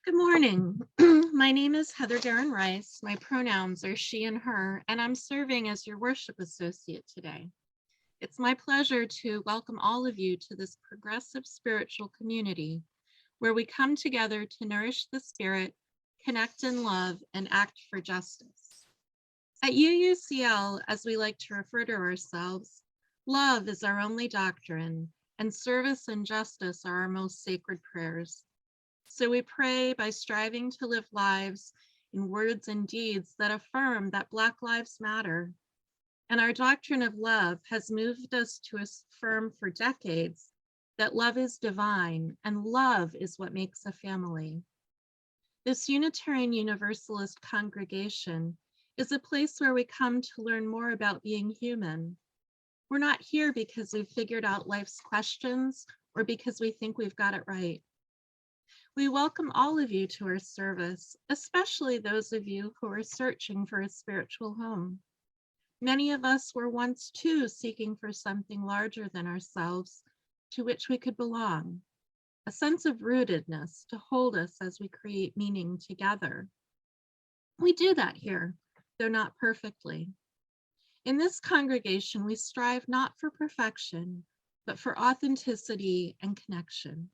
Good morning. My name is Heather Darren Rice. My pronouns are she and her, and I'm serving as your worship associate today. It's my pleasure to welcome all of you to this progressive spiritual community where we come together to nourish the spirit, connect in love, and act for justice. At UUCL, as we like to refer to ourselves, love is our only doctrine, and service and justice are our most sacred prayers. So we pray by striving to live lives in words and deeds that affirm that Black lives matter. And our doctrine of love has moved us to affirm for decades that love is divine and love is what makes a family. This Unitarian Universalist congregation is a place where we come to learn more about being human. We're not here because we've figured out life's questions or because we think we've got it right. We welcome all of you to our service, especially those of you who are searching for a spiritual home. Many of us were once too seeking for something larger than ourselves to which we could belong, a sense of rootedness to hold us as we create meaning together. We do that here, though not perfectly. In this congregation, we strive not for perfection, but for authenticity and connection.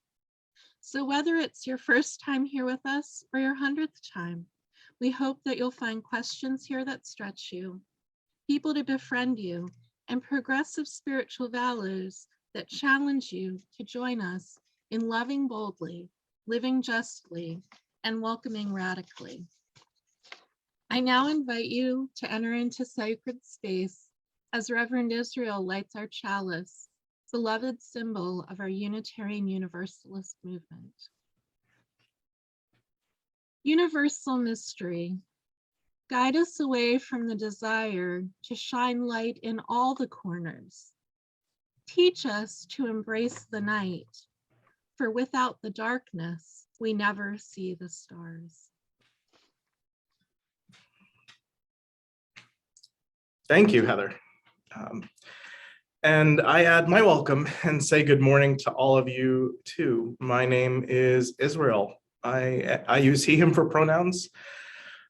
So whether it's your first time here with us or your 100th time, we hope that you'll find questions here that stretch you, people to befriend you, and progressive spiritual values that challenge you to join us in loving boldly, living justly, and welcoming radically. I now invite you to enter into sacred space as Reverend Israel lights our chalice, beloved symbol of our Unitarian Universalist movement. Universal mystery, guide us away from the desire to shine light in all the corners. Teach us to embrace the night, for without the darkness, we never see the stars. Thank you, Heather. And I add my welcome and say good morning to all of you too. My name is Israel. I use he, him for pronouns.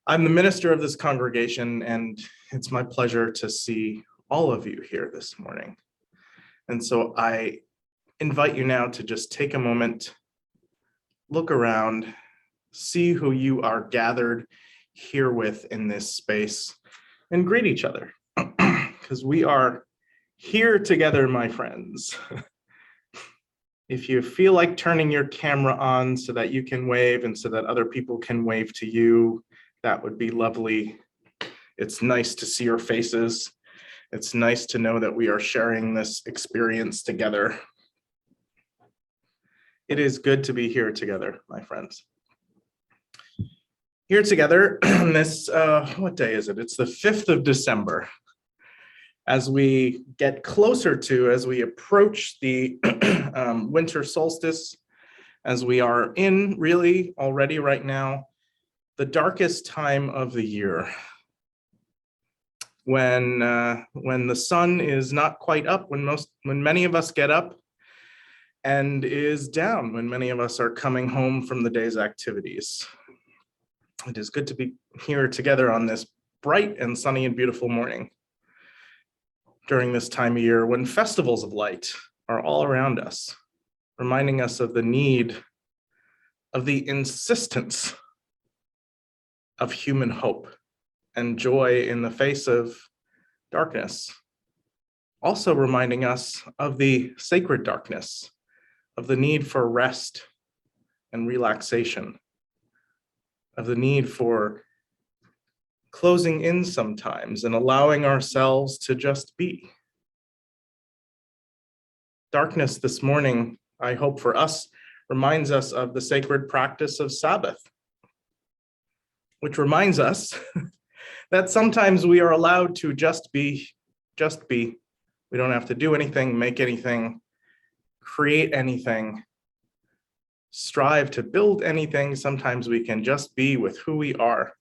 I'm the minister of this congregation, and it's my pleasure to see all of you here this morning. And so I invite you now to just take a moment, look around, see who you are gathered here with in this space, and greet each other, because we are here together, my friends. If you feel like turning your camera on so that you can wave and so that other people can wave to you, that would be lovely. It's nice to see your faces. It's nice to know that we are sharing this experience together. It is good to be here together, my friends. Here together, this, what day is it? It's the 5th of December. As we get closer to, as we approach the winter solstice, as we are in really already right now, the darkest time of the year, when the sun is not quite up, when many of us get up, and is down when many of us are coming home from the day's activities. It is good to be here together on this bright and sunny and beautiful morning during this time of year when festivals of light are all around us, reminding us of the need, of the insistence of human hope and joy in the face of darkness. Also reminding us of the sacred darkness, of the need for rest and relaxation, of the need for closing in sometimes and allowing ourselves to just be. Darkness this morning, I hope for us, reminds us of the sacred practice of Sabbath, which reminds us that sometimes we are allowed to just be. We don't have to do anything, make anything, create anything, strive to build anything. Sometimes we can just be with who we are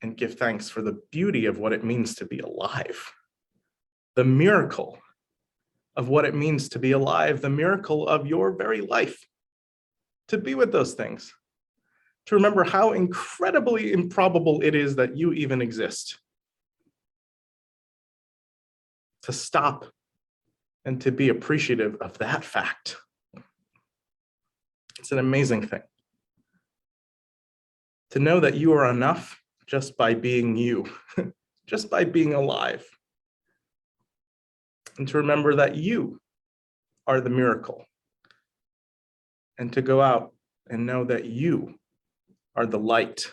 and give thanks for the beauty of what it means to be alive, the miracle of what it means to be alive, the miracle of your very life, to be with those things, to remember how incredibly improbable it is that you even exist. To stop and to be appreciative of that fact. It's an amazing thing. To know that you are enough just by being you, just by being alive. And to remember that you are the miracle. And to go out and know that you are the light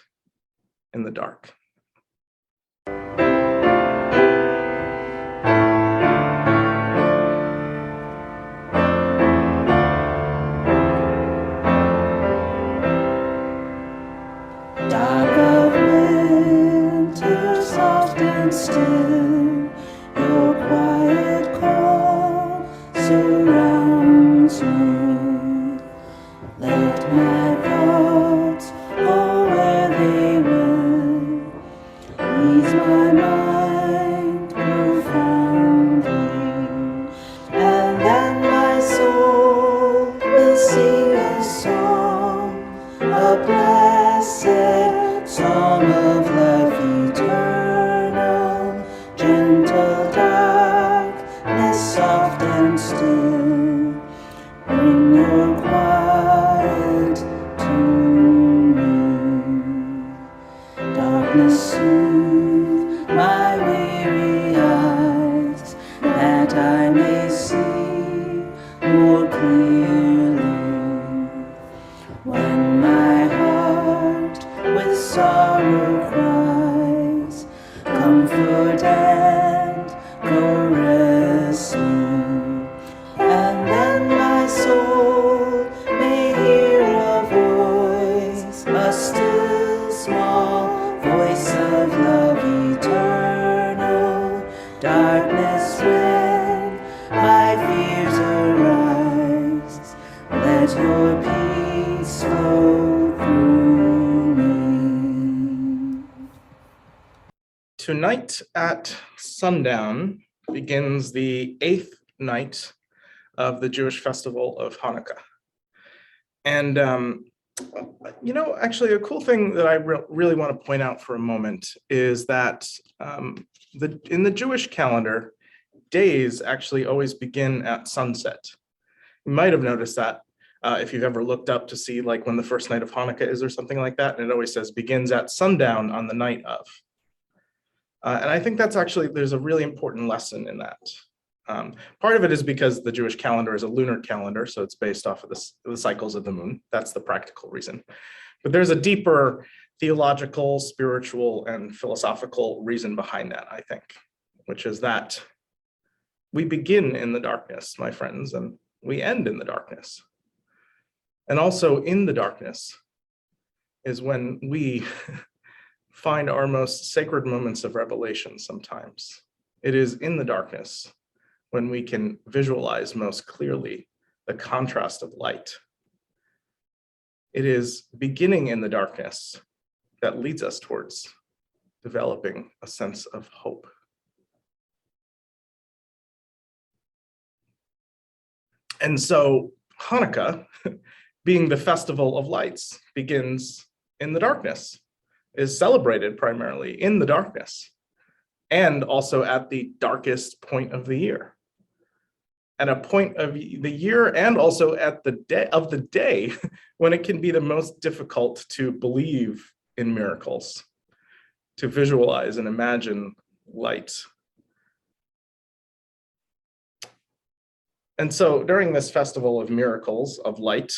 in the dark. Dark of winter, soft and still, your quiet call surrounds me. Let my thoughts go where they will, ease my mind profoundly, and then my soul will sing a song, a blessed song of life eternal, gentle darkness, soft and still. Bring your quiet to me. Darkness, soothe my weary eyes, that I may see more clearly. When my heart with sorrow cries, comfort and caress me, and then my soul may hear a voice, a still small voice of love eternal. Darkness, when my fears arise, let your peace flow through me. Tonight at sundown begins the 8th night of the Jewish festival of Hanukkah. And, actually a cool thing that I really want to point out for a moment is that in the Jewish calendar, days actually always begin at sunset. You might have noticed that if you've ever looked up to see like when the first night of Hanukkah is or something like that, and it always says begins at sundown on the night of. And I think that's actually, there's a really important lesson in that. Part of it is because the Jewish calendar is a lunar calendar, so it's based off of the cycles of the moon. That's the practical reason. But there's a deeper theological, spiritual, and philosophical reason behind that, I think, which is that we begin in the darkness, my friends, and we end in the darkness. And also in the darkness is when we find our most sacred moments of revelation sometimes. It is in the darkness when we can visualize most clearly the contrast of light. It is beginning in the darkness that leads us towards developing a sense of hope. And so Hanukkah, being the festival of lights, begins in the darkness, is celebrated primarily in the darkness, and also at the darkest point of the year. At a point of the year and also at the day when it can be the most difficult to believe in miracles, to visualize and imagine light. And so during this festival of miracles, of light,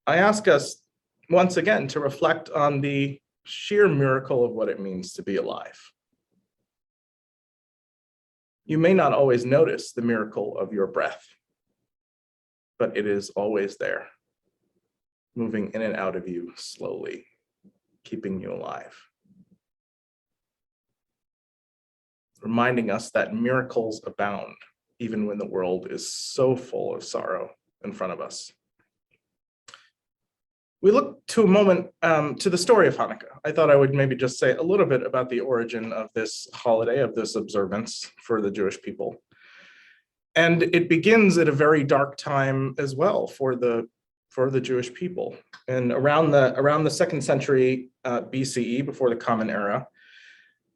I ask us once again to reflect on the sheer miracle of what it means to be alive. You may not always notice the miracle of your breath, but it is always there, moving in and out of you slowly, keeping you alive. Reminding us that miracles abound, even when the world is so full of sorrow in front of us. We look to a moment to the story of Hanukkah. I thought I would maybe just say a little bit about the origin of this holiday, of this observance for the Jewish people. And it begins at a very dark time as well for the for the Jewish people. And around the 2nd century BCE, before the Common Era,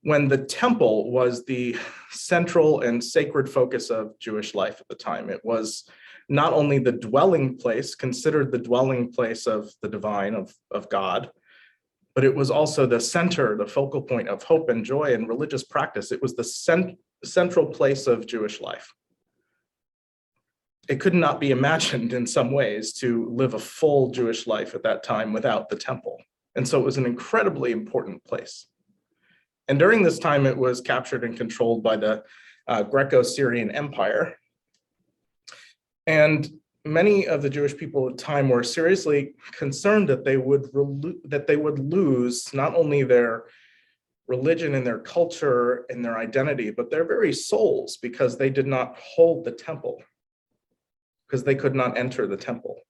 when the temple was the central and sacred focus of Jewish life at the time. It was not only the dwelling place, considered the dwelling place of the divine, of God, but it was also the center, the focal point of hope and joy and religious practice. It was the central place of Jewish life. It could not be imagined in some ways to live a full Jewish life at that time without the temple. And so it was an incredibly important place. And during this time, it was captured and controlled by the Greco-Syrian Empire. And many of the Jewish people at the time were seriously concerned that they would lose not only their religion and their culture and their identity, but their very souls, because they did not hold the temple, because they could not enter the temple.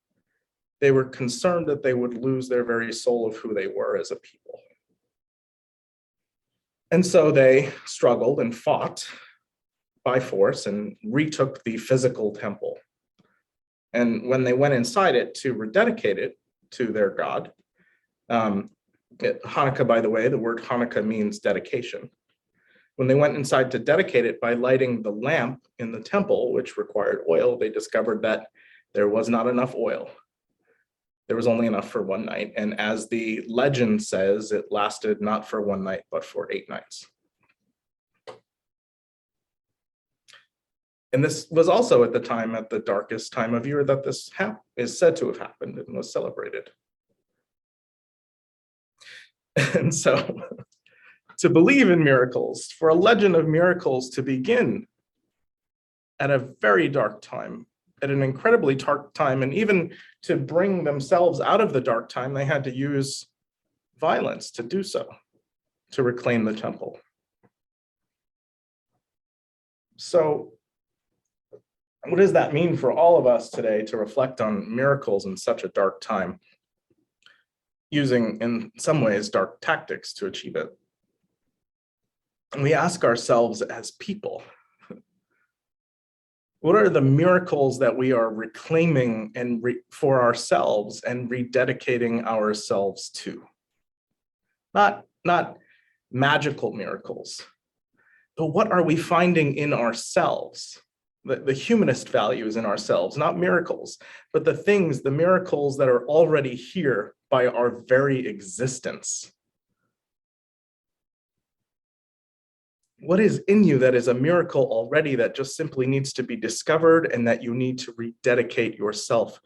They were concerned that they would lose their very soul of who they were as a people. And so they struggled and fought by force and retook the physical temple. And when they went inside it to rededicate it to their God, Hanukkah, by the way, the word Hanukkah means dedication. When they went inside to dedicate it by lighting the lamp in the temple, which required oil, they discovered that there was not enough oil. There was only enough for one night. And as the legend says, it lasted not for one night, but for 8 nights. And this was also at the darkest time of year that this is said to have happened and was celebrated. And so to believe in miracles, for a legend of miracles to begin at a very dark time, at an incredibly dark time, and even to bring themselves out of the dark time, they had to use violence to do so, to reclaim the temple. So what does that mean for all of us today to reflect on miracles in such a dark time, using, in some ways, dark tactics to achieve it? And we ask ourselves as people, what are the miracles that we are reclaiming and for ourselves and rededicating ourselves to? Not magical miracles, but what are we finding in ourselves? The humanist values in ourselves, not miracles, but the miracles that are already here by our very existence. What is in you that is a miracle already that just simply needs to be discovered and that you need to rededicate yourself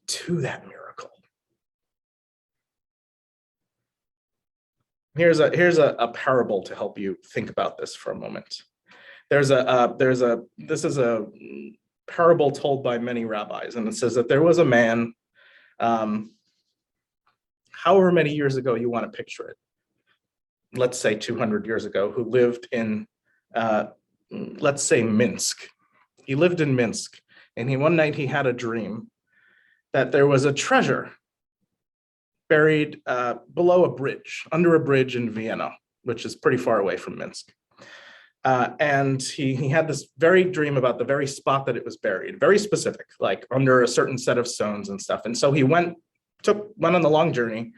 to that miracle? Here's a parable to help you think about this for a moment. This is a parable told by many rabbis, and it says that there was a man, however many years ago you want to picture it, let's say 200 years ago, who lived in, let's say Minsk. He lived in Minsk, and one night he had a dream that there was a treasure buried below a bridge, under a bridge in Vienna, which is pretty far away from Minsk. And he had this very dream about the very spot that it was buried, very specific, like under a certain set of stones and stuff. And so he went on the long journey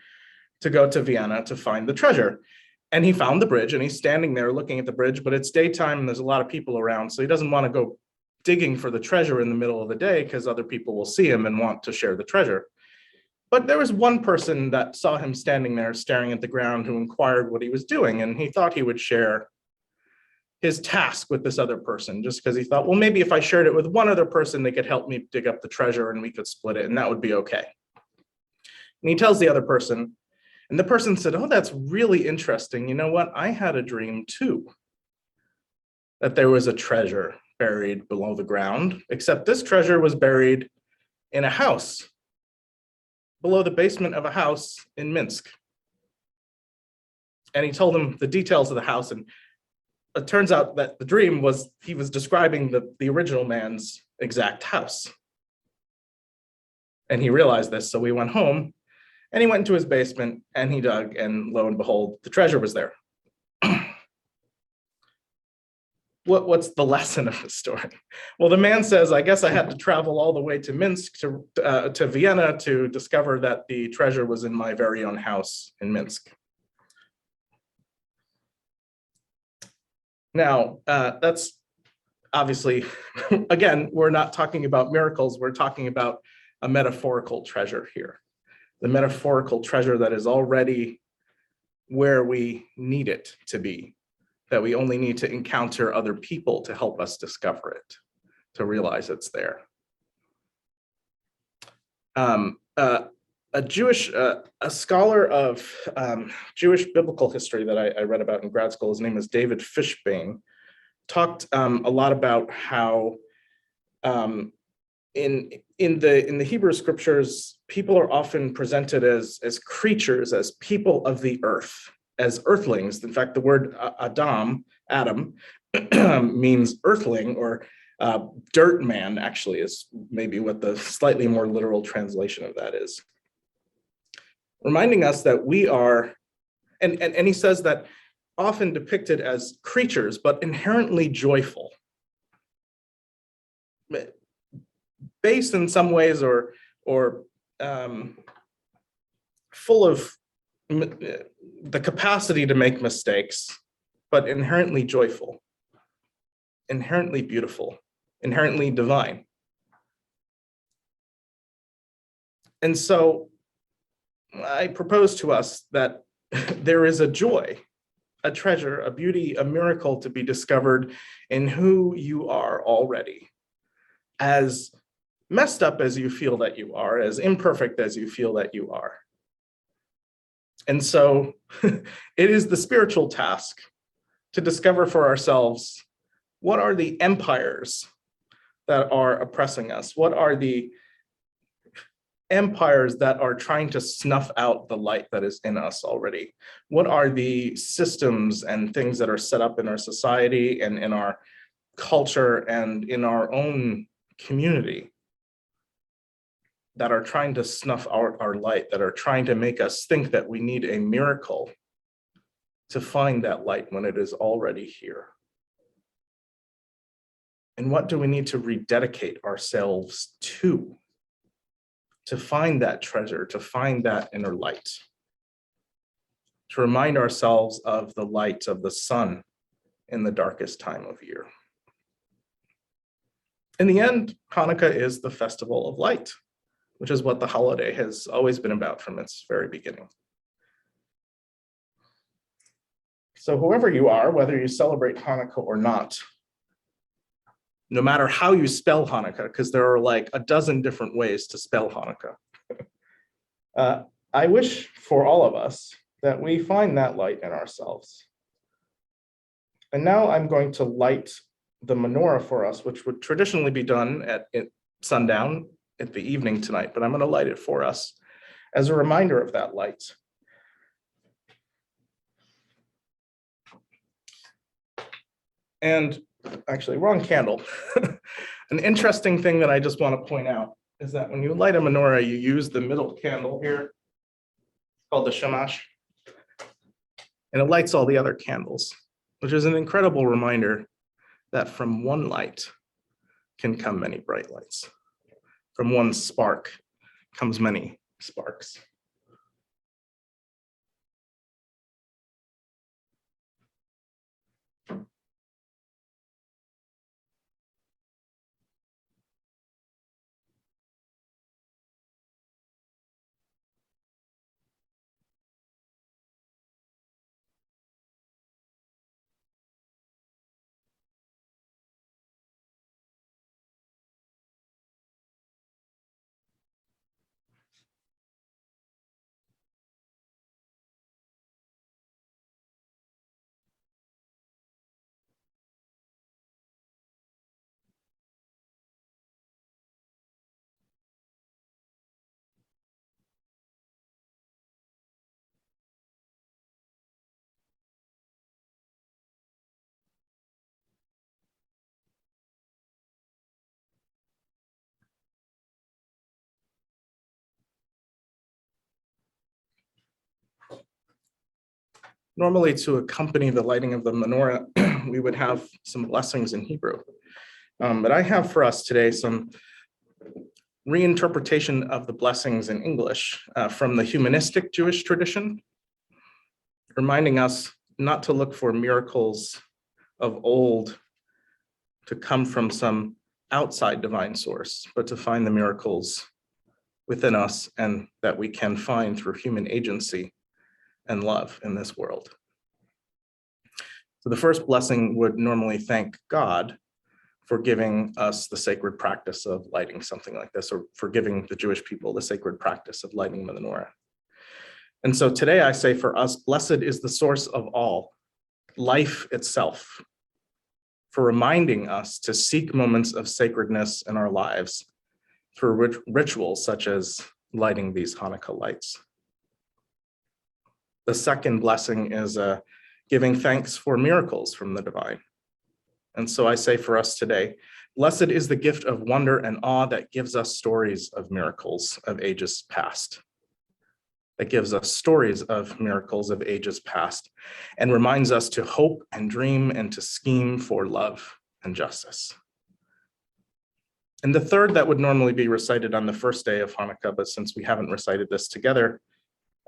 to go to Vienna to find the treasure. And he found the bridge, and he's standing there looking at the bridge, but it's daytime and there's a lot of people around. So he doesn't want to go digging for the treasure in the middle of the day because other people will see him and want to share the treasure. But there was one person that saw him standing there staring at the ground who inquired what he was doing. And he thought he would share his task with this other person, just because he thought, well, maybe if I shared it with one other person, they could help me dig up the treasure and we could split it and that would be okay. And he tells the other person, and the person said, oh, that's really interesting. You know what? I had a dream too, that there was a treasure buried below the ground, except this treasure was buried in a house, below the basement of a house in Minsk. And he told him the details of the house, and it turns out that the dream was, he was describing the original man's exact house. And he realized this, so we went home, and he went into his basement, and he dug, and lo and behold, the treasure was there. what's the lesson of the story? Well, the man says, I guess I had to travel all the way to Minsk to Vienna to discover that the treasure was in my very own house in Minsk. Now, that's obviously, again, we're not talking about miracles, we're talking about a metaphorical treasure here. The metaphorical treasure that is already where we need it to be, that we only need to encounter other people to help us discover it, to realize it's there. A scholar of Jewish biblical history that I read about in grad school, his name is David Fishbane, talked a lot about how in the Hebrew scriptures, people are often presented as creatures, as people of the earth, as earthlings. In fact, the word Adam means earthling, or dirt man, actually, is maybe what the slightly more literal translation of that is. Reminding us that we are, and he says that often depicted as creatures, but inherently joyful, based in some ways or full of the capacity to make mistakes, but inherently joyful, inherently beautiful, inherently divine. And so I propose to us that there is a joy, a treasure, a beauty, a miracle to be discovered in who you are already. As messed up as you feel that you are, as imperfect as you feel that you are. And so it is the spiritual task to discover for ourselves, what are the empires that are oppressing us? What are the empires that are trying to snuff out the light that is in us already? What are the systems and things that are set up in our society and in our culture and in our own community that are trying to snuff out our light, that are trying to make us think that we need a miracle to find that light when it is already here? And what do we need to rededicate ourselves to find that treasure, to find that inner light, to remind ourselves of the light of the sun in the darkest time of year? In the end, Hanukkah is the festival of light, which is what the holiday has always been about from its very beginning. So whoever you are, whether you celebrate Hanukkah or not, no matter how you spell Hanukkah, because there are like a dozen different ways to spell Hanukkah, I wish for all of us that we find that light in ourselves. And now I'm going to light the menorah for us, which would traditionally be done at sundown at the evening tonight, but I'm going to light it for us as a reminder of that light. And actually, wrong candle. An interesting thing that I just want to point out is that when you light a menorah, you use the middle candle here, called the shamash, and it lights all the other candles, which is an incredible reminder that from one light can come many bright lights. From one spark comes many sparks. Normally, to accompany the lighting of the menorah, we would have some blessings in Hebrew. But I have for us today some reinterpretation of the blessings in English from the humanistic Jewish tradition, reminding us not to look for miracles of old to come from some outside divine source, but to find the miracles within us and that we can find through human agency and love in this world. So the first blessing would normally thank God for giving us the sacred practice of lighting something like this, or for giving the Jewish people the sacred practice of lighting the menorah. And so today I say for us, blessed is the source of all, life itself, for reminding us to seek moments of sacredness in our lives through rituals such as lighting these Hanukkah lights. The second blessing is giving thanks for miracles from the divine. And so I say for us today, blessed is the gift of wonder and awe that gives us stories of miracles of ages past. That gives us stories of miracles of ages past and reminds us to hope and dream and to scheme for love and justice. And the third that would normally be recited on the first day of Hanukkah, but since we haven't recited this together,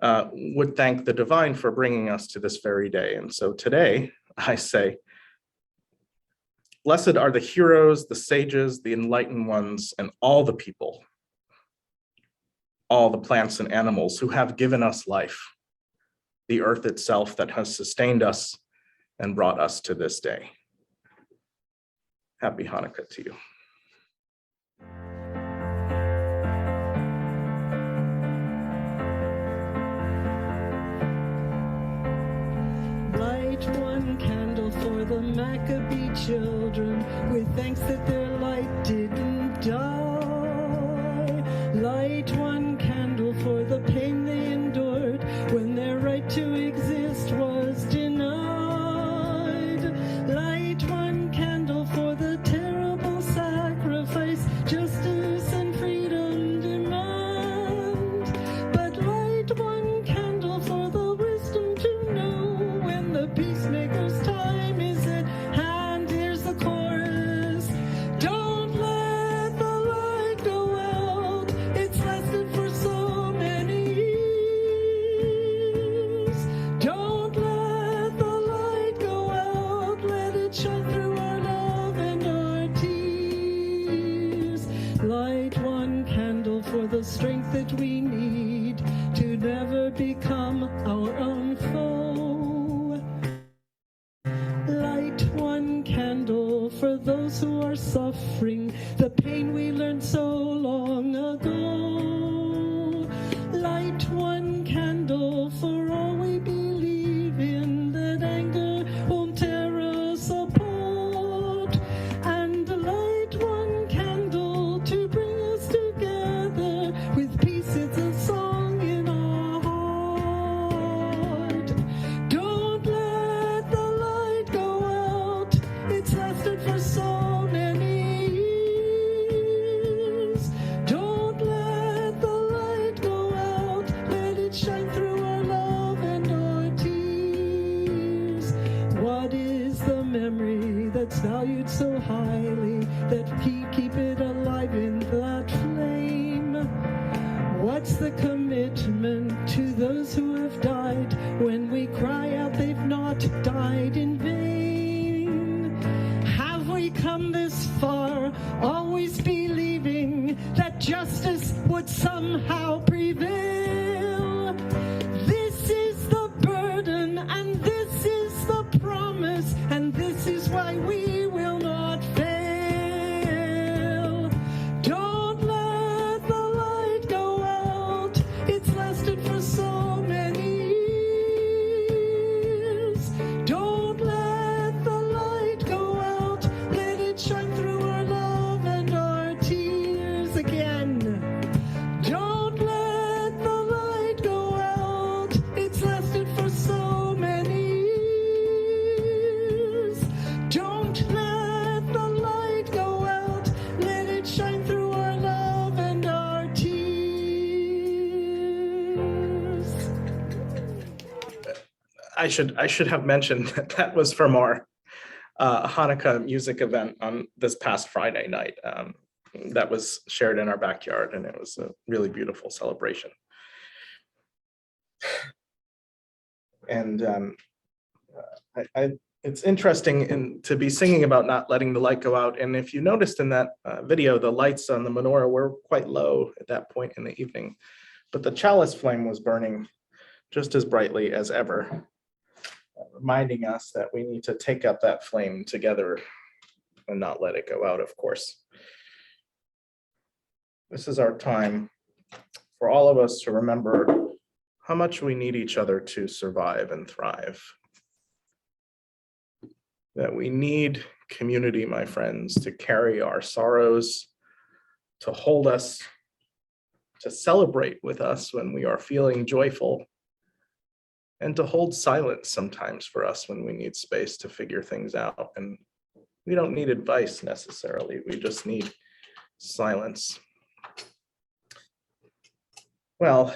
would thank the divine for bringing us to this very day. And so today I say, blessed are the heroes, the sages, the enlightened ones, and all the people, all the plants and animals who have given us life, the earth itself that has sustained us and brought us to this day. Happy Hanukkah to you. Light one candle for the Maccabee children, with thanks that their light didn't die. Light one candle for the pain they endured when their right to exist was denied. Light one candle for the terrible sacrifice justice and freedom demand. But light one candle for the wisdom to know when the peacemaker's time is at hand. Here's the chorus. Don't let the light go out. It's lasted for so many years. Don't let the light go out. Let it shine through our love and our tears. Light one candle for the strength that we need to never become our own foe. Light one candle for those who are suffering the pain we learned so long ago. Light one candle for all we believe in, that anger won't tear us apart. And light one candle to bring us together with peace. It's a song in our heart. Don't let the light go out. It's lasted for so many years. Don't let the light go out. Let it shine through our love and our tears. What is the memory that's valued so highly that we keep it alive in that flame? What's the commitment to those who have died when we cry out they've not died in vain? Have we come this far, always believing that justice would somehow prevail? This is the burden, and this is the promise, and this is why we will not fail. Don't let the light go out. It's lasted for so many years. Don't let the light go out. Let it shine through our love and our tears again. Don't let the light go out. It's lasted for so many years. Don't let the light go out. Let it shine through our love and our tears. I should have mentioned that that was from our Hanukkah music event on this past Friday night that was shared in our backyard, and it was a really beautiful celebration. And it's interesting to be singing about not letting the light go out. And if you noticed in that video, the lights on the menorah were quite low at that point in the evening, but the chalice flame was burning just as brightly as ever, reminding us that we need to take up that flame together and not let it go out, of course. This is our time for all of us to remember how much we need each other to survive and thrive. That we need community, my friends, to carry our sorrows, to hold us, to celebrate with us when we are feeling joyful, and to hold silence sometimes for us when we need space to figure things out. And we don't need advice necessarily, we just need silence. Well,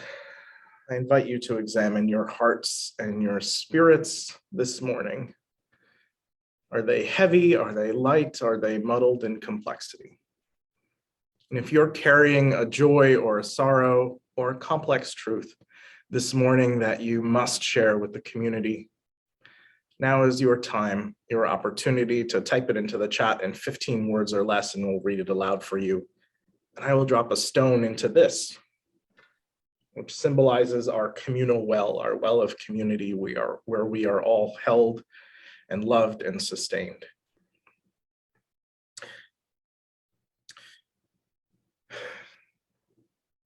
I invite you to examine your hearts and your spirits this morning. Are they heavy? Are they light? Are they muddled in complexity? And if you're carrying a joy or a sorrow or a complex truth this morning that you must share with the community, now is your time, your opportunity to type it into the chat in 15 words or less, and we'll read it aloud for you. And I will drop a stone into this, which symbolizes our communal well, our well of community where we are all held and loved and sustained.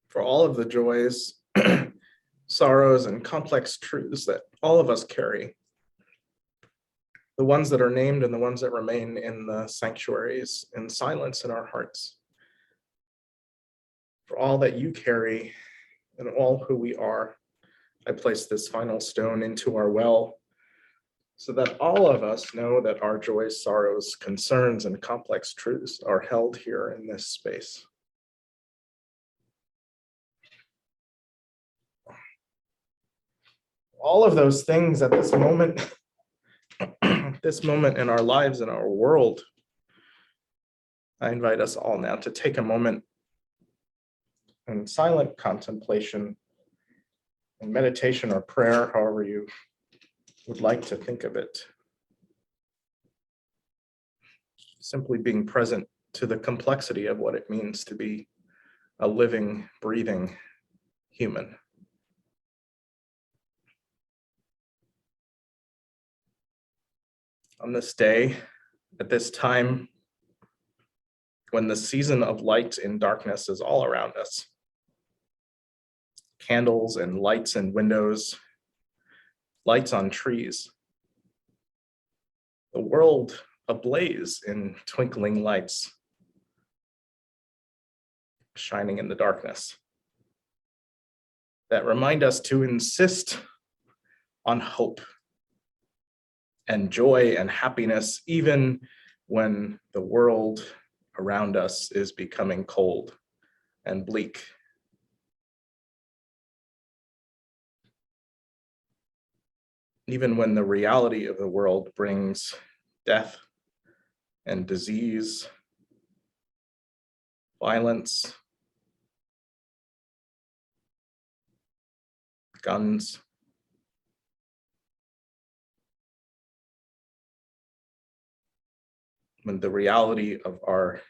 For all of the joys, sorrows, and complex truths that all of us carry, the ones that are named and the ones that remain in the sanctuaries in silence in our hearts, for all that you carry and all who we are, I place this final stone into our well, so that all of us know that our joys, sorrows, concerns, and complex truths are held here in this space. All of those things at this moment, in our lives, in our world, I invite us all now to take a moment in silent contemplation and meditation or prayer, however you would like to think of it. Simply being present to the complexity of what it means to be a living, breathing human. On this day, at this time, when the season of light in darkness is all around us, candles and lights in windows, lights on trees, the world ablaze in twinkling lights, shining in the darkness, that remind us to insist on hope and joy and happiness, even when the world around us is becoming cold and bleak. Even when the reality of the world brings death and disease, violence, guns, when the reality of our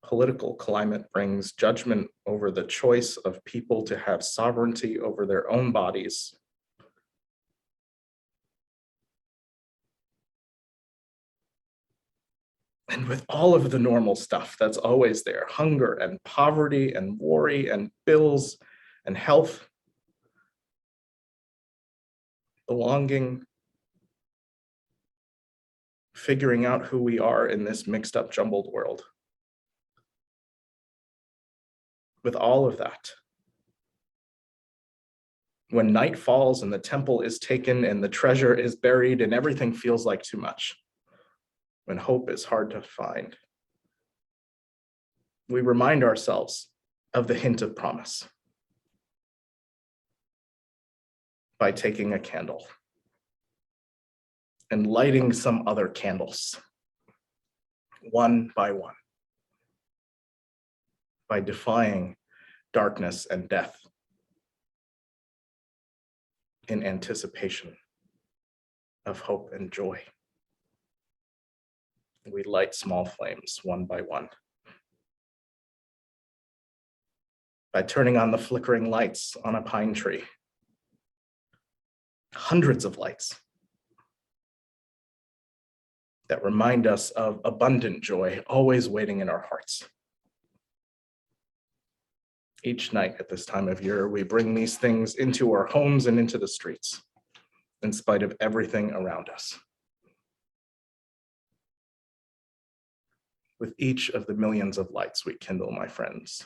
political climate brings judgment over the choice of people to have sovereignty over their own bodies, and with all of the normal stuff that's always there, hunger and poverty and worry and bills and health, belonging, figuring out who we are in this mixed up, jumbled world. With all of that, when night falls and the temple is taken and the treasure is buried and everything feels like too much, when hope is hard to find, we remind ourselves of the hint of promise by taking a candle. and lighting some other candles, one, by defying darkness and death in anticipation of hope and joy. We light small flames one by one. By turning on the flickering lights on a pine tree. Hundreds of lights that remind us of abundant joy always waiting in our hearts. Each night at this time of year, we bring these things into our homes and into the streets, in spite of everything around us. With each of the millions of lights we kindle, my friends,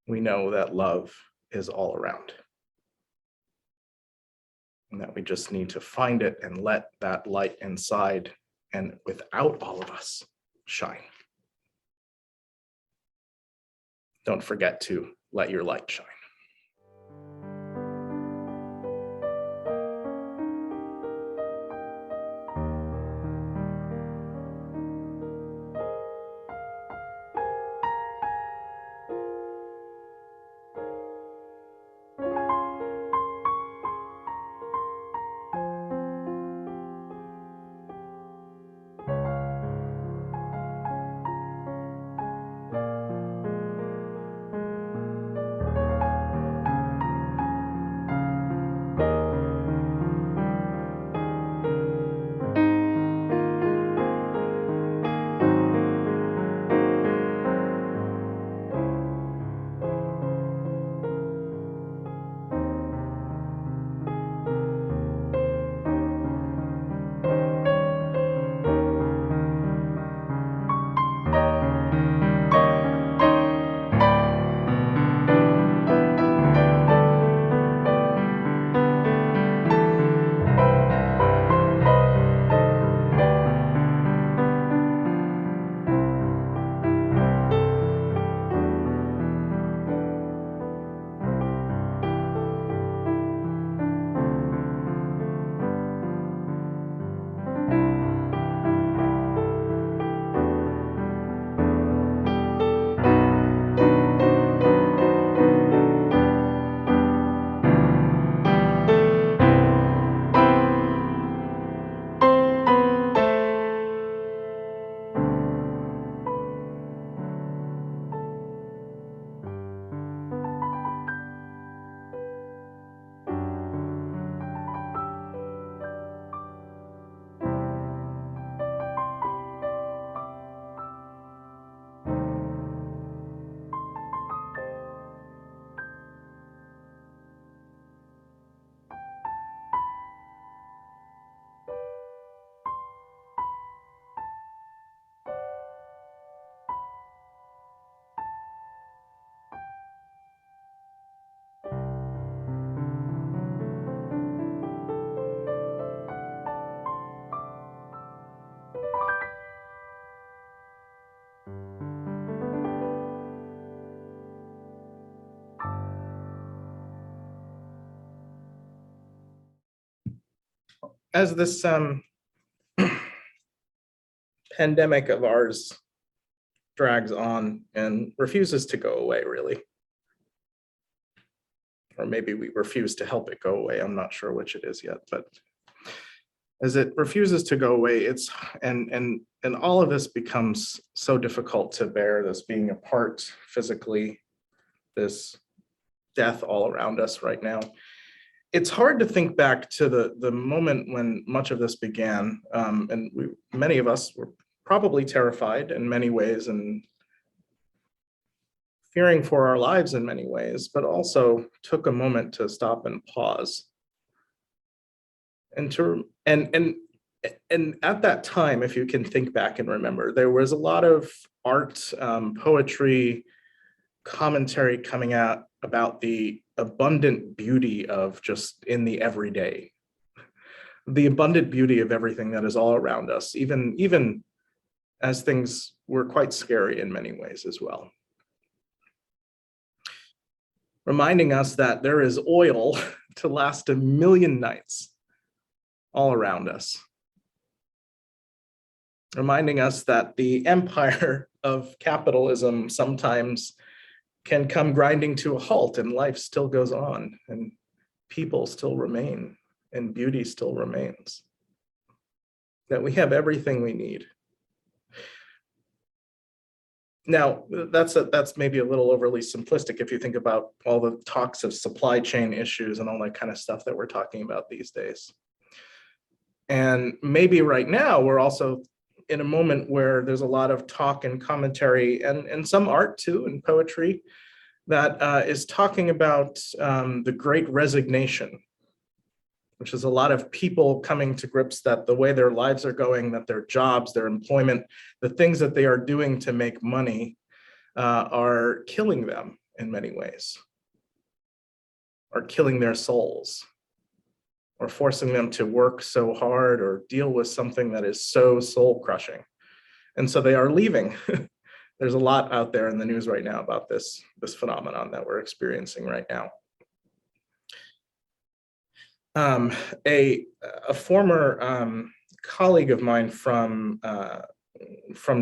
we know that love is all around. And that we just need to find it and let that light inside and without all of us shine. Don't forget to let your light shine. As this pandemic of ours drags on and refuses to go away, really, or maybe we refuse to help it go away, I'm not sure which it is yet, but as it refuses to go away, and all of this becomes so difficult to bear, this being apart physically, this death all around us right now. It's hard to think back to the moment when much of this began, and many of us were probably terrified in many ways and fearing for our lives in many ways, but also took a moment to stop and pause. And at that time, if you can think back and remember, there was a lot of art, poetry, commentary coming out about the abundant beauty of just in the everyday, the abundant beauty of everything that is all around us, even as things were quite scary in many ways as well. Reminding us that there is oil to last 1,000,000 nights all around us, reminding us that the empire of capitalism sometimes can come grinding to a halt, and life still goes on, and people still remain, and beauty still remains. That we have everything we need. Now, that's maybe a little overly simplistic if you think about all the talks of supply chain issues and all that kind of stuff that we're talking about these days. And maybe right now we're also in a moment where there's a lot of talk and commentary and some art too and poetry that is talking about the Great Resignation, which is a lot of people coming to grips that the way their lives are going, that their jobs, their employment, the things that they are doing to make money are killing them in many ways, are killing their souls, or forcing them to work so hard or deal with something that is so soul crushing. And so they are leaving. There's a lot out there in the news right now about this phenomenon that we're experiencing right now. A former colleague of mine from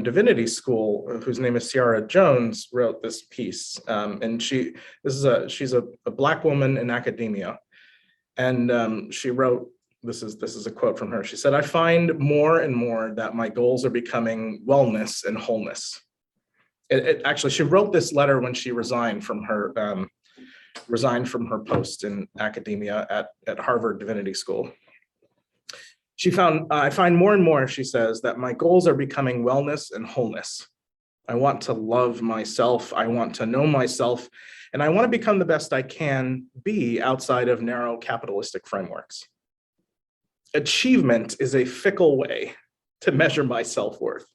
Divinity School, whose name is Ciara Jones, wrote this piece, and she's a Black woman in academia, and she wrote, this is a quote from her. She said, "I find more and more that my goals are becoming wellness and wholeness." Actually, she wrote this letter when she resigned from her post in academia at Harvard Divinity School. I find more and more, she says, that my goals are becoming wellness and wholeness. I want to love myself. I want to know myself. And I want to become the best I can be outside of narrow capitalistic frameworks. Achievement is a fickle way to measure my self-worth.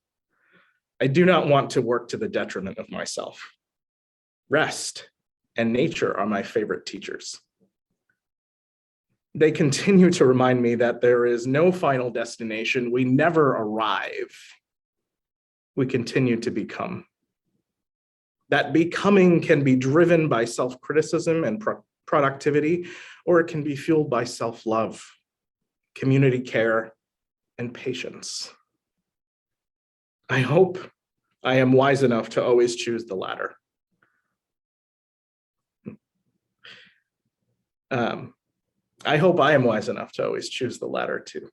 I do not want to work to the detriment of myself. Rest and nature are my favorite teachers. They continue to remind me that there is no final destination. We never arrive. We continue to become. That becoming can be driven by self-criticism and productivity, or it can be fueled by self-love, community care, and patience. I hope I am wise enough to always choose the latter. I hope I am wise enough to always choose the latter too.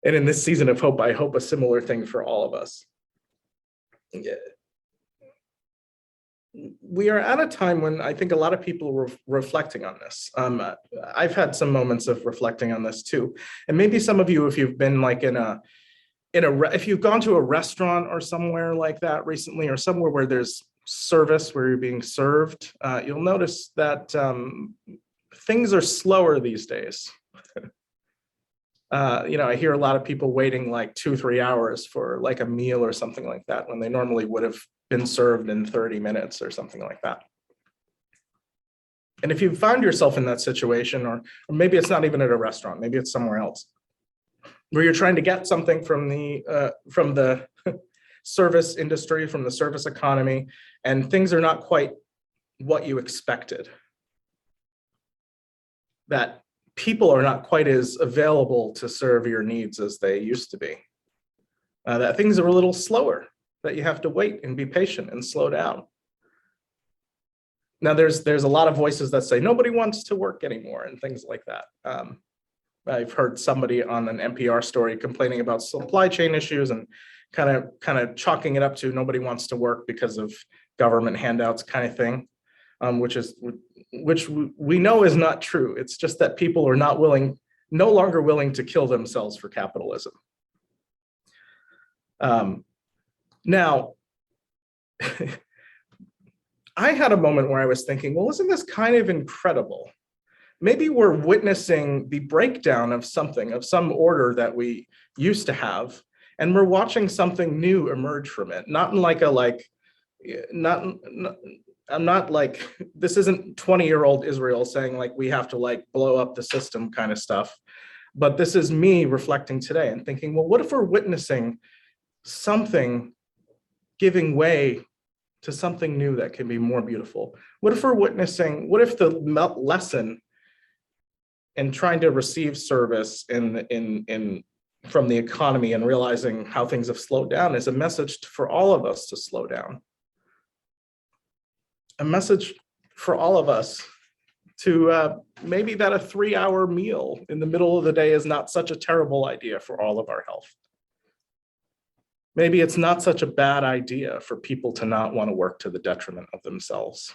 And in this season of hope, I hope a similar thing for all of us. We are at a time when I think a lot of people were reflecting on this. I've had some moments of reflecting on this too. And maybe some of you, if you've been like if you've gone to a restaurant or somewhere like that recently, or somewhere where there's service, where you're being served, you'll notice that things are slower these days. I hear a lot of people waiting like 2-3 hours for like a meal or something like that, when they normally would have been served in 30 minutes or something like that. And if you found yourself in that situation, or maybe it's not even at a restaurant, maybe it's somewhere else, where you're trying to get something from the service industry, from the service economy, and things are not quite what you expected, that people are not quite as available to serve your needs as they used to be, that things are a little slower, that you have to wait and be patient and slow down. Now, there's a lot of voices that say nobody wants to work anymore and things like that. I've heard somebody on an NPR story complaining about supply chain issues and kind of chalking it up to nobody wants to work because of government handouts kind of thing, which we know is not true. It's just that people are no longer willing to kill themselves for capitalism. Now, I had a moment where I was thinking, well, isn't this kind of incredible? Maybe we're witnessing the breakdown of some order that we used to have, and we're watching something new emerge from it. Not in like I'm not like, this isn't 20-year-old Israel saying like we have to like blow up the system kind of stuff, but this is me reflecting today and thinking, well, what if we're witnessing something giving way to something new that can be more beautiful? What if the lesson and trying to receive service from the economy and realizing how things have slowed down is a message for all of us to slow down. A message for all of us to maybe that a 3-hour meal in the middle of the day is not such a terrible idea for all of our health. Maybe it's not such a bad idea for people to not want to work to the detriment of themselves.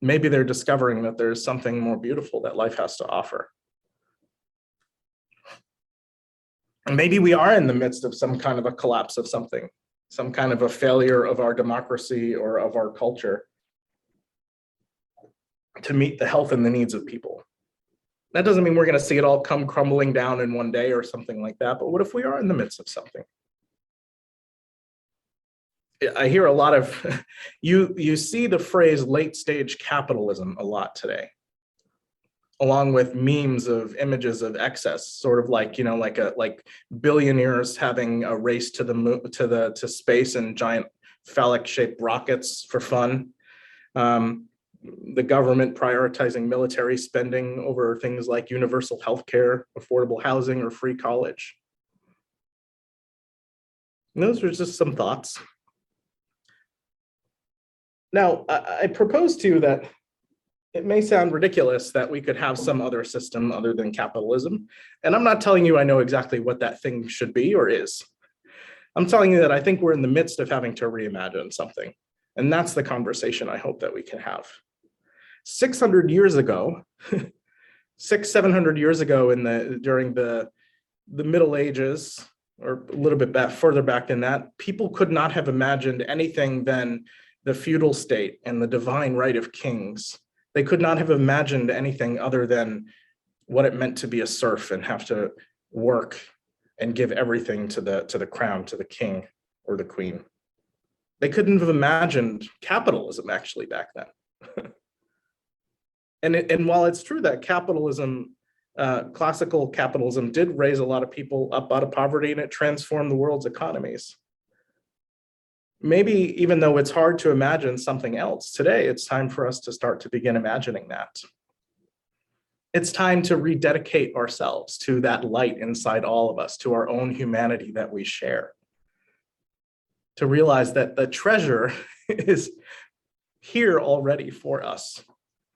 Maybe they're discovering that there's something more beautiful that life has to offer. And maybe we are in the midst of some kind of a collapse of something, some kind of a failure of our democracy or of our culture to meet the health and the needs of people. That doesn't mean we're going to see it all come crumbling down in one day or something like that, but what if we are in the midst of something? I hear a lot of, you see the phrase late stage capitalism a lot today, along with memes of images of excess, sort of like, like billionaires having a race to the moon, to space in giant phallic shaped rockets for fun. The government prioritizing military spending over things like universal healthcare, affordable housing, or free college. And those are just some thoughts. Now, I propose to you that it may sound ridiculous that we could have some other system other than capitalism. And I'm not telling you I know exactly what that thing should be or is. I'm telling you that I think we're in the midst of having to reimagine something. And that's the conversation I hope that we can have. 600 years ago, 700 years ago during the Middle Ages, or a little bit further back than that, people could not have imagined anything than the feudal state and the divine right of kings. They could not have imagined anything other than what it meant to be a serf and have to work and give everything to the crown, to the king or the queen. They couldn't have imagined capitalism actually back then. And while it's true that capitalism, classical capitalism did raise a lot of people up out of poverty and it transformed the world's economies. Maybe even though it's hard to imagine something else, today it's time for us to start to begin imagining that. It's time to rededicate ourselves to that light inside all of us, to our own humanity that we share. To realize that the treasure is here already for us,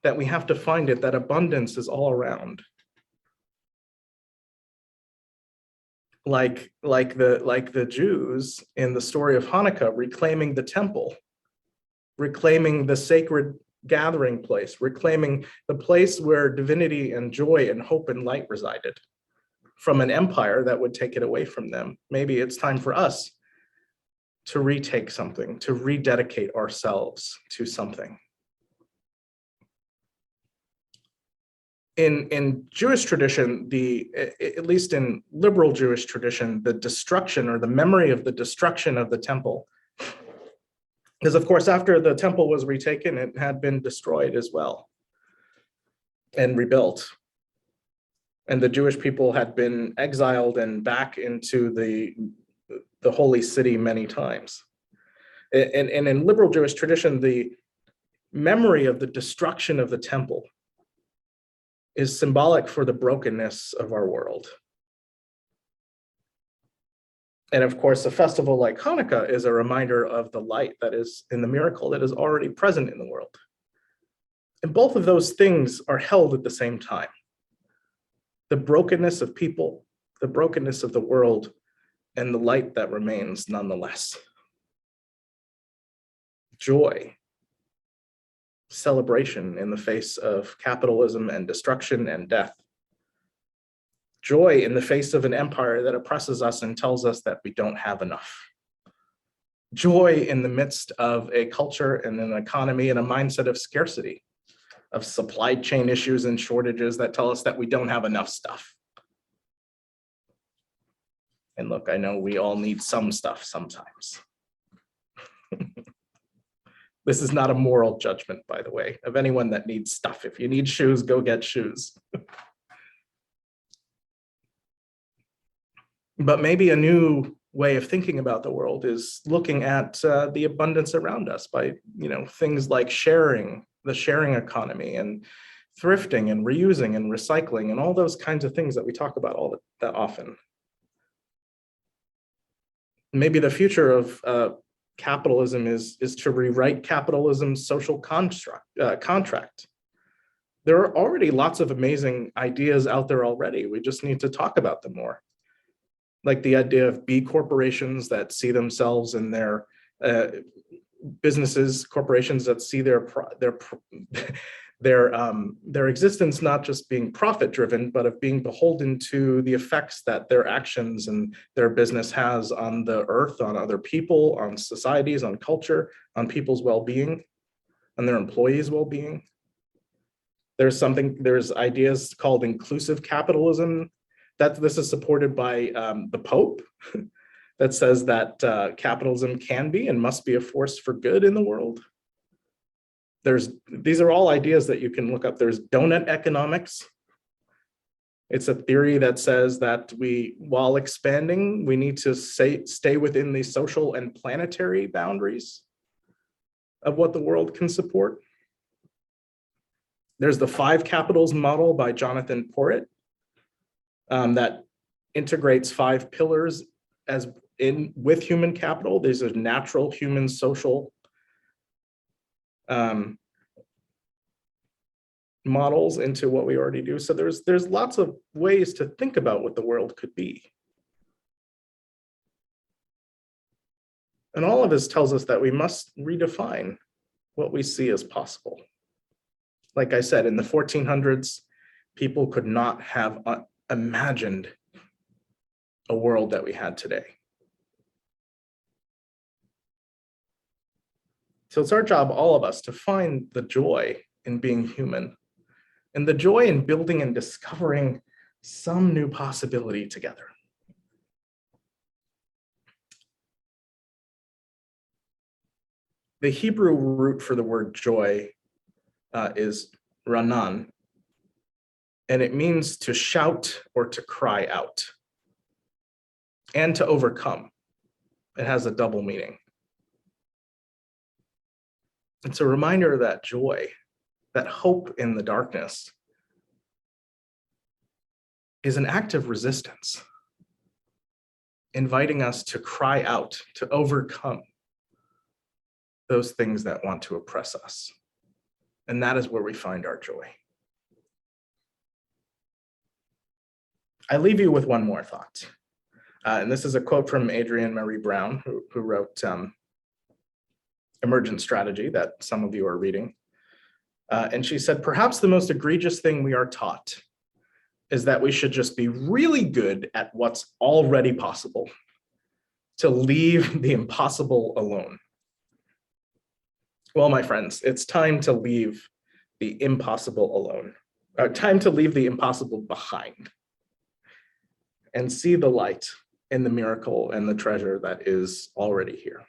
that we have to find it, that abundance is all around. Like the Jews in the story of Hanukkah, reclaiming the temple, reclaiming the sacred gathering place, reclaiming the place where divinity and joy and hope and light resided from an empire that would take it away from them. Maybe it's time for us to retake something, to rededicate ourselves to something. In Jewish tradition, at least in liberal Jewish tradition, the destruction or the memory of the destruction of the temple, because of course, after the temple was retaken, it had been destroyed as well and rebuilt. And the Jewish people had been exiled and back into the holy city many times. And in liberal Jewish tradition, the memory of the destruction of the temple is symbolic for the brokenness of our world. And of course, a festival like Hanukkah is a reminder of the light that is in the miracle that is already present in the world. And both of those things are held at the same time. The brokenness of people, the brokenness of the world, and the light that remains nonetheless. Joy, celebration in the face of capitalism and destruction and death. Joy in the face of an empire that oppresses us and tells us that we don't have enough. Joy in the midst of a culture and an economy and a mindset of scarcity, of supply chain issues and shortages that tell us that we don't have enough stuff. And look, I know we all need some stuff sometimes. This is not a moral judgment, by the way, of anyone that needs stuff. If you need shoes, go get shoes. But maybe a new way of thinking about the world is looking at the abundance around us by, things like sharing, the sharing economy, and thrifting and reusing and recycling and all those kinds of things that we talk about all that often. Maybe the future of capitalism is to rewrite capitalism's social contract. There are already lots of amazing ideas out there already. We just need to talk about them more. Like the idea of B corporations that see themselves in their businesses, corporations that see their existence not just being profit driven, but of being beholden to the effects that their actions and their business has on the earth, on other people, on societies, on culture, on people's well-being, on their employees' well-being. There's ideas called inclusive capitalism, that this is supported by the Pope, that says that capitalism can be and must be a force for good in the world. These are all ideas that you can look up. There's donut economics. It's a theory that says that while expanding, we need to stay within the social and planetary boundaries of what the world can support. There's the 5 capitals model by Jonathan Porritt that integrates 5 pillars with human capital. These are natural, human, social models into what we already do. So there's lots of ways to think about what the world could be. And all of this tells us that we must redefine what we see as possible. Like I said, in the 1400s, people could not have imagined a world that we had today. So it's our job, all of us, to find the joy in being human and the joy in building and discovering some new possibility together. The Hebrew root for the word joy is ranan, and it means to shout or to cry out and to overcome. It has a double meaning. It's a reminder that joy, that hope in the darkness, is an act of resistance, inviting us to cry out, to overcome those things that want to oppress us. And that is where we find our joy. I leave you with one more thought. And this is a quote from Adrienne Marie Brown, who wrote Emergent Strategy that some of you are reading. And she said, perhaps the most egregious thing we are taught is that we should just be really good at what's already possible, to leave the impossible alone. Well, my friends, it's time to leave the impossible alone. Time to leave the impossible behind and see the light in the miracle and the treasure that is already here.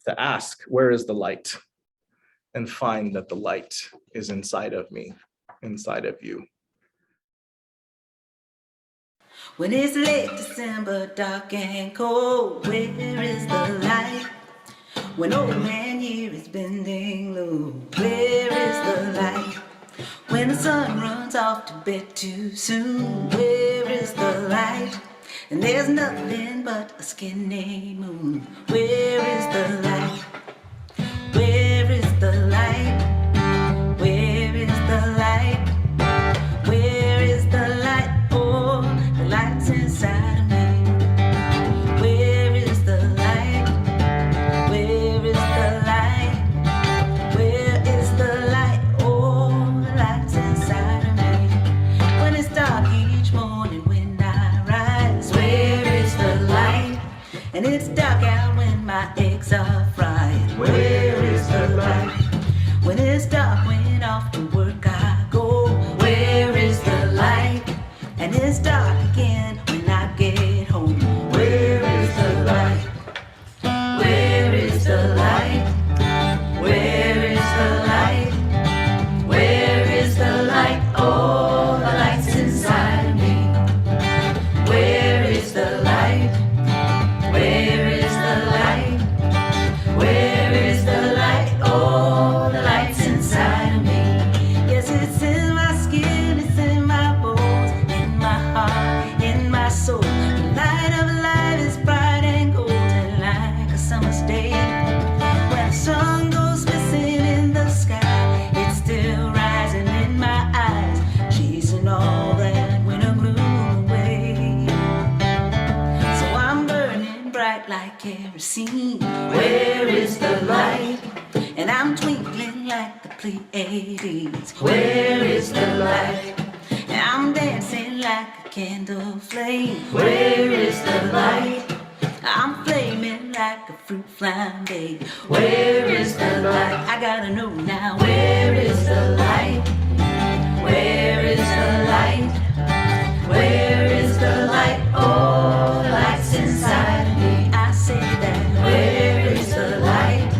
To ask, where is the light? And find that the light is inside of me, inside of you. When it's late December, dark and cold, where is the light? When old man here is bending low, where is the light? When the sun runs off to bed too soon, where is the light? And there's nothing but a skinny moon, where is the light? Where is the light? Where is the light? Where is the light? Oh, the light's inside of me. Where is the light? Where is the light? Where is the light? Oh, the light's inside of me. When it's dark each morning when I rise, where is the light? And it's dark out when my eggs are fried. Where is the light? When it's dark, when off to work I go, where is the light? And it's dark again when I get home. Where is the light? Where is the light? Where is the light? Where is the light? Oh, the light's inside of me. Where is the light? Where is the light? Where is the light? Oh, the light's inside of me. like kerosene. Where is the light? And I'm twinkling like the Pleiades. Where is the light? And I'm dancing like a candle flame. Where is the light? I'm flaming like a fruit flambe. Where is the light? I gotta know now. Where is the light? Where is the light? Where is the light? Oh, the light's inside of me. I say that. Where is the light?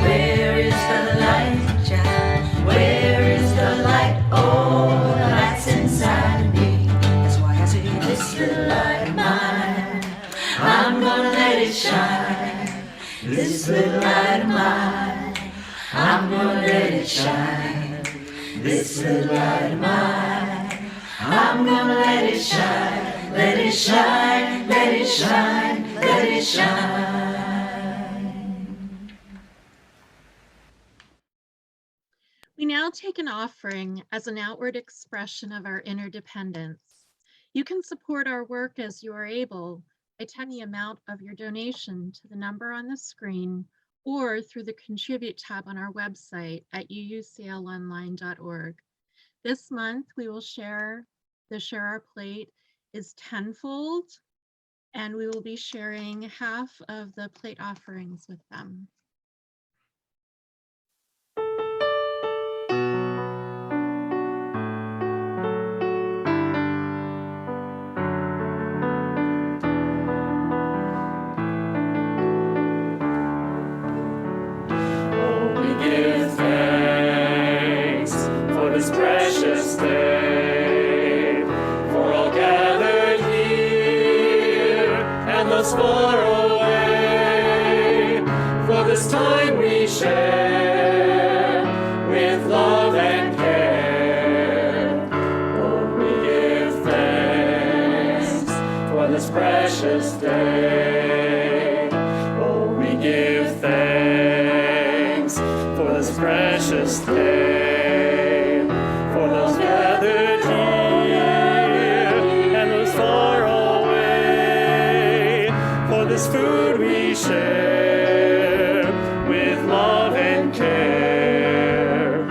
Where is the light, child? Where is the light? Oh, the light's inside of me. That's why I say this little light of mine, I'm gonna let it shine. This little light of mine, I'm gonna let it shine. This little light of mine, I'm gonna let it shine. Let it shine, let it shine, let it shine. We now take an offering as an outward expression of our interdependence. You can support our work as you are able by typing the amount of your donation to the number on the screen or through the Contribute tab on our website at uuclonline.org. This month, we will share Our Plate is tenfold, and we will be sharing half of the plate offerings with them. Precious day, for all gathered here and those far away, for this time we share with love and care. Oh, we give thanks for this precious day. Oh, we give thanks for this precious day. This food we share with love and care.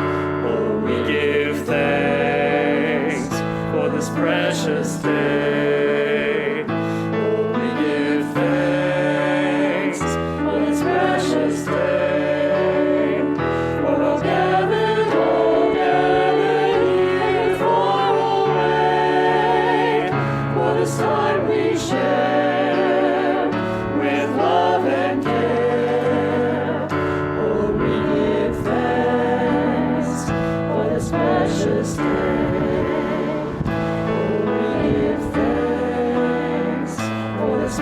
Oh, we give thanks for this precious day. Oh, we give thanks for this precious day. For all gathered here far away, for this time we share.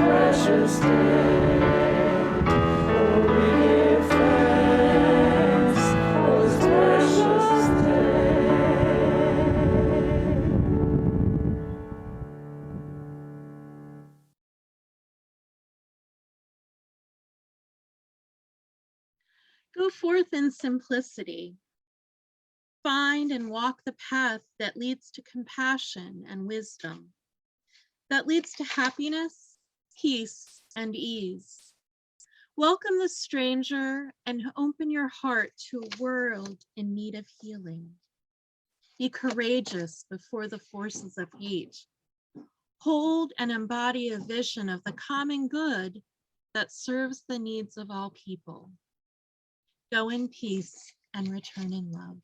Precious day. Oh, we give thanks for this precious day. Go forth in simplicity. Find and walk the path that leads to compassion and wisdom, that leads to happiness, peace, and ease. Welcome the stranger and open your heart to a world in need of healing. Be courageous before the forces of hate. Hold and embody a vision of the common good that serves the needs of all people. Go in peace and return in love.